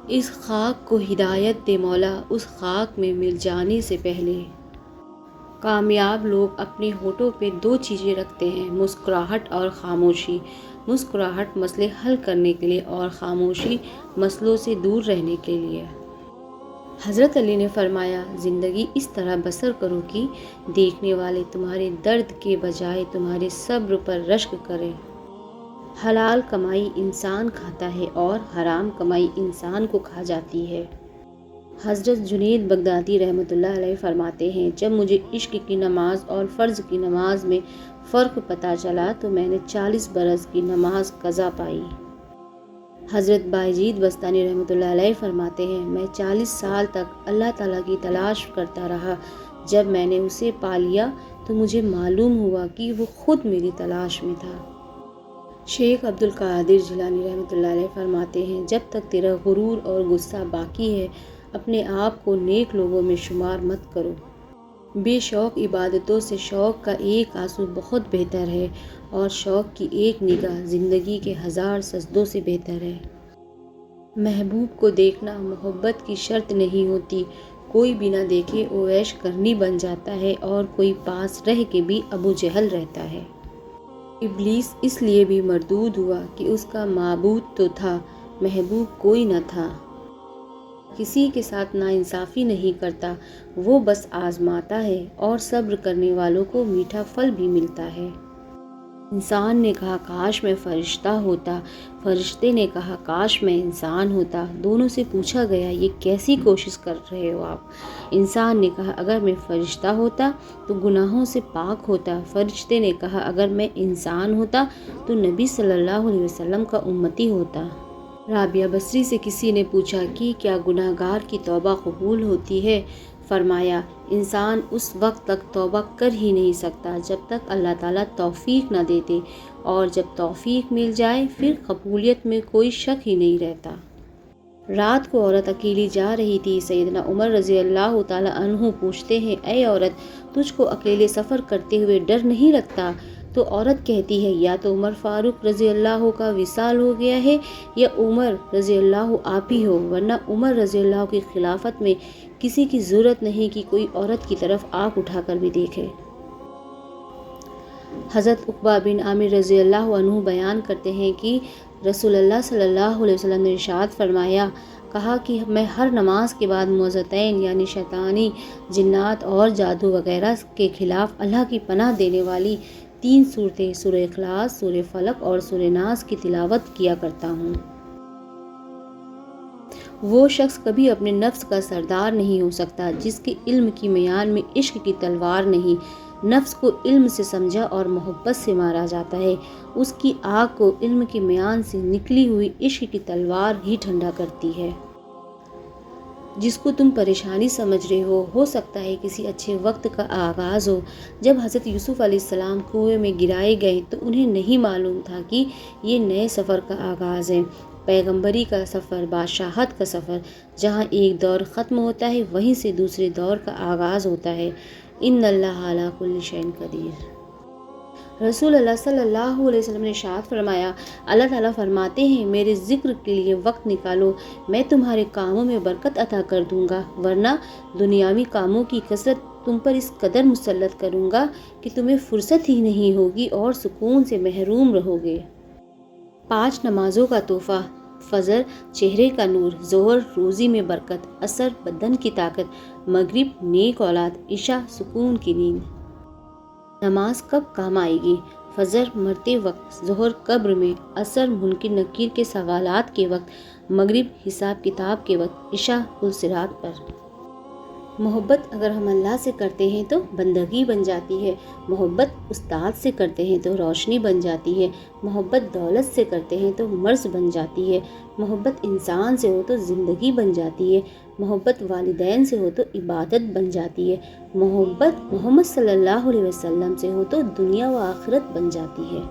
اس خاک کو ہدایت دے مولا، اس خاک میں مل جانے سے پہلے۔ کامیاب لوگ اپنے ہونٹوں پہ دو چیزیں رکھتے ہیں، مسکراہٹ اور خاموشی۔ مسکراہٹ مسئلے حل کرنے کے لیے اور خاموشی مسئلوں سے دور رہنے کے لیے۔ حضرت علی نے فرمایا، زندگی اس طرح بسر کرو کہ دیکھنے والے تمہارے درد کے بجائے تمہارے صبر پر رشک کریں۔ حلال کمائی انسان کھاتا ہے اور حرام کمائی انسان کو کھا جاتی ہے۔ حضرت جنید بغدادی رحمۃ اللہ علیہ فرماتے ہیں، جب مجھے عشق کی نماز اور فرض کی نماز میں فرق پتہ چلا تو میں نے 40 برس کی نماز قضا پائی۔ حضرت بائیجید بستانی رحمۃ اللہ علیہ فرماتے ہیں، میں 40 سال تک اللہ تعالیٰ کی تلاش کرتا رہا۔ جب میں نے اسے پا لیا تو مجھے معلوم ہوا کہ وہ خود میری تلاش میں تھا۔ شیخ عبد القادر جیلانی رحمۃ اللہ علیہ فرماتے ہیں، جب تک تیرا غرور اور غصہ باقی ہے اپنے آپ کو نیک لوگوں میں شمار مت کرو۔ بے شوق عبادتوں سے شوق کا ایک آنسو بہت بہتر ہے اور شوق کی ایک نگاہ زندگی کے 1000 سجدوں سے بہتر ہے۔ محبوب کو دیکھنا محبت کی شرط نہیں ہوتی، کوئی بنا دیکھے اویش کرنی بن جاتا ہے اور کوئی پاس رہ کے بھی ابو جہل رہتا ہے۔ ابلیس اس لیے بھی مردود ہوا کہ اس کا معبود تو تھا، محبوب کوئی نہ تھا۔ کسی کے ساتھ ناانصافی نہیں کرتا، وہ بس آزماتا ہے اور صبر کرنے والوں کو میٹھا پھل بھی ملتا ہے۔ انسان نے کہا کاش میں فرشتہ ہوتا، فرشتے نے کہا کاش میں انسان ہوتا۔ دونوں سے پوچھا گیا یہ کیسی کوشش کر رہے ہو آپ؟ انسان نے کہا اگر میں فرشتہ ہوتا تو گناہوں سے پاک ہوتا۔ فرشتے نے کہا اگر میں انسان ہوتا تو نبی صلی اللہ علیہ وسلم کا امتی ہوتا۔ رابعہ بصری سے کسی نے پوچھا کہ کیا گناہ گار کی توبہ قبول ہوتی ہے؟ فرمایا، انسان اس وقت تک توبہ کر ہی نہیں سکتا جب تک اللہ تعالیٰ توفیق نہ دیتے، اور جب توفیق مل جائے پھر قبولیت میں کوئی شک ہی نہیں رہتا۔ رات کو عورت اکیلی جا رہی تھی، سیدنا عمر رضی اللہ تعالیٰ عنہ پوچھتے ہیں، اے عورت، تجھ کو اکیلے سفر کرتے ہوئے ڈر نہیں لگتا؟ تو عورت کہتی ہے، یا تو عمر فاروق رضی اللہ کا وصال ہو گیا ہے یا عمر رضی اللہ آپ ہی ہو، ورنہ عمر رضی اللہ کی خلافت میں کسی کی ضرورت نہیں کہ کوئی عورت کی طرف آنکھ اٹھا کر بھی دیکھے۔ حضرت عقبہ بن عامر رضی اللہ عنہ بیان کرتے ہیں کہ رسول اللہ صلی اللہ علیہ وسلم نے ارشاد فرمایا، کہا کہ میں ہر نماز کے بعد معوذتین یعنی شیطانی جنات اور جادو وغیرہ کے خلاف اللہ کی پناہ دینے والی 3 صورتیں سورہ اخلاص، سورہ فلق اور سورہ ناس کی تلاوت کیا کرتا ہوں۔ وہ شخص کبھی اپنے نفس کا سردار نہیں ہو سکتا جس کے علم کی میان میں عشق کی تلوار نہیں۔ نفس کو علم سے سمجھا اور محبت سے مارا جاتا ہے، اس کی آگ کو علم کے میان سے نکلی ہوئی عشق کی تلوار ہی ٹھنڈا کرتی ہے۔ جس کو تم پریشانی سمجھ رہے ہو سکتا ہے کسی اچھے وقت کا آغاز ہو۔ جب حضرت یوسف علیہ السلام کنویں میں گرائے گئے تو انہیں نہیں معلوم تھا کہ یہ نئے سفر کا آغاز ہے، پیغمبری کا سفر، بادشاہت کا سفر۔ جہاں ایک دور ختم ہوتا ہے وہیں سے دوسرے دور کا آغاز ہوتا ہے۔ ان اللہ علی کل شیء قدیر۔ رسول اللہ صلی اللہ علیہ وسلم نے ارشاد فرمایا، اللہ تعالیٰ فرماتے ہیں میرے ذکر کے لیے وقت نکالو، میں تمہارے کاموں میں برکت عطا کر دوں گا، ورنہ دنیاوی کاموں کی کثرت تم پر اس قدر مسلط کروں گا کہ تمہیں فرصت ہی نہیں ہوگی اور سکون سے محروم رہو گے۔ 5 نمازوں کا تحفہ: فجر چہرے کا نور، ظہر روزی میں برکت، عصر بدن کی طاقت، مغرب نیک اولاد، عشاء سکون کی نیند۔ نماز کب کام آئے گی؟ فجر مرتے وقت، ظہر قبر میں، عصر منکر نکیر کے سوالات کے وقت، مغرب حساب کتاب کے وقت، عشاء پل صراط پر۔ محبت اگر ہم اللہ سے کرتے ہیں تو بندگی بن جاتی ہے، محبت استاد سے کرتے ہیں تو روشنی بن جاتی ہے، محبت دولت سے کرتے ہیں تو مرض بن جاتی ہے، محبت انسان سے ہو تو زندگی بن جاتی ہے، محبت والدین سے ہو تو عبادت بن جاتی ہے، محبت محمد صلی اللہ علیہ وسلم سے ہو تو دنیا و آخرت بن جاتی ہے۔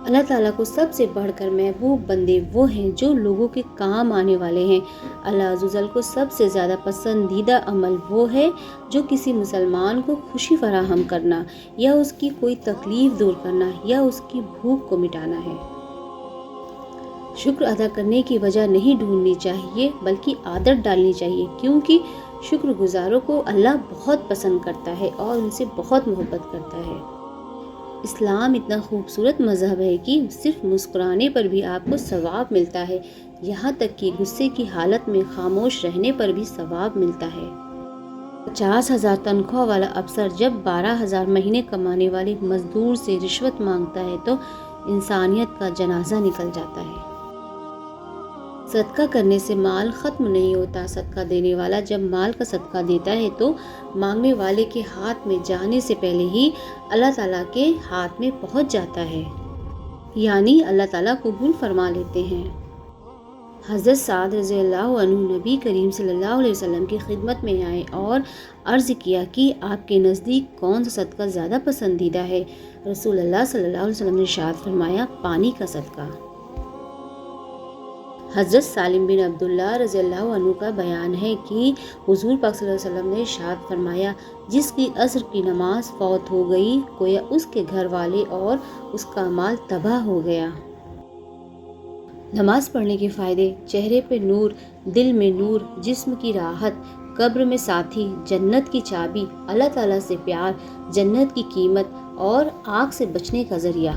اللہ تعالیٰ کو سب سے بڑھ کر محبوب بندے وہ ہیں جو لوگوں کے کام آنے والے ہیں۔ اللہ عز و جل کو سب سے زیادہ پسندیدہ عمل وہ ہے جو کسی مسلمان کو خوشی فراہم کرنا یا اس کی کوئی تکلیف دور کرنا یا اس کی بھوک کو مٹانا ہے۔ شکر ادا کرنے کی وجہ نہیں ڈھونڈنی چاہیے بلکہ عادت ڈالنی چاہیے، کیونکہ شکر گزاروں کو اللہ بہت پسند کرتا ہے اور ان سے بہت محبت کرتا ہے۔ اسلام اتنا خوبصورت مذہب ہے کہ صرف مسکرانے پر بھی آپ کو ثواب ملتا ہے، یہاں تک کہ غصے کی حالت میں خاموش رہنے پر بھی ثواب ملتا ہے۔ 50,000 تنخواہ والا افسر جب 12,000 مہینے کمانے والے مزدور سے رشوت مانگتا ہے تو انسانیت کا جنازہ نکل جاتا ہے۔ صدقہ کرنے سے مال ختم نہیں ہوتا، صدقہ دینے والا جب مال کا صدقہ دیتا ہے تو مانگنے والے کے ہاتھ میں جانے سے پہلے ہی اللہ تعالیٰ کے ہاتھ میں پہنچ جاتا ہے، یعنی اللہ تعالیٰ قبول فرما لیتے ہیں۔ حضرت سعد رضی اللہ عنہ نبی کریم صلی اللہ علیہ وسلم کی خدمت میں آئے اور عرض کیا کہ آپ کے نزدیک کون سا صدقہ زیادہ پسندیدہ ہے؟ رسول اللہ صلی اللہ علیہ وسلم نے ارشاد فرمایا، پانی کا صدقہ۔ حضرت سالم بن عبداللہ رضی اللہ عنہ کا بیان ہے کہ حضور پاک صلی اللہ علیہ وسلم نے ارشاد فرمایا، جس کی عصر کی نماز فوت ہو گئی گویا اس کے گھر والے اور اس کا مال تباہ ہو گیا۔ نماز پڑھنے کے فائدے: چہرے پہ نور، دل میں نور، جسم کی راحت، قبر میں ساتھی، جنت کی چابی، اللہ تعالیٰ سے پیار، جنت کی قیمت اور آگ سے بچنے کا ذریعہ۔